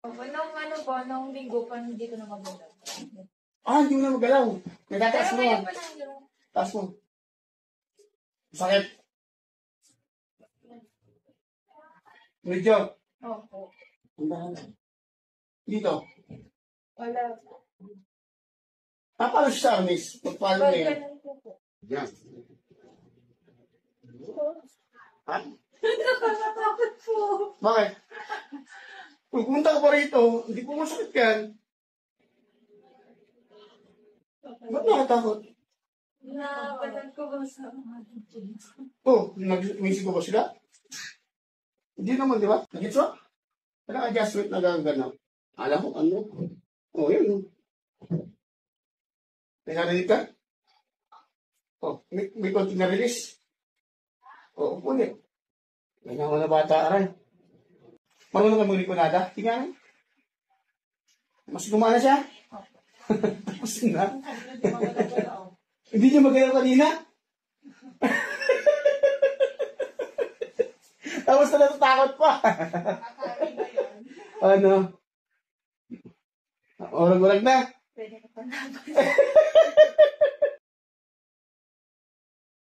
Nung ano po, nung linggo pa, hindi ko na magalaw. Hindi mo na magalaw. Nagtataas mo. Pero pa lang yun. Taas mo. Sakit. Medyo. Opo. Dito. Wala. Paano siya sa armis? Pagpalo na yan. Ganun po. Yan. Ha? Nakakatakot po. Bakit? Kung pumunta ka pa rito, hindi po masakit yan. Ba't nakatakot? Napalan ko ba sa mga Nag-misi ko ba sila? Hindi naman, di ba? Nagits mo? Wala adjustment na gagana. Alam mo, ano? Yun. May narinig ka? May konti na release. Upo niya. Ganyan mo na bata, aray. Marunong ka mag-riconada? Tingnan. Mas gumana siya? Tapos na. Hindi niya magalaw kanina? Tapos na natatakot pa. Ano? Orag-orag na. Pwede ka pa na.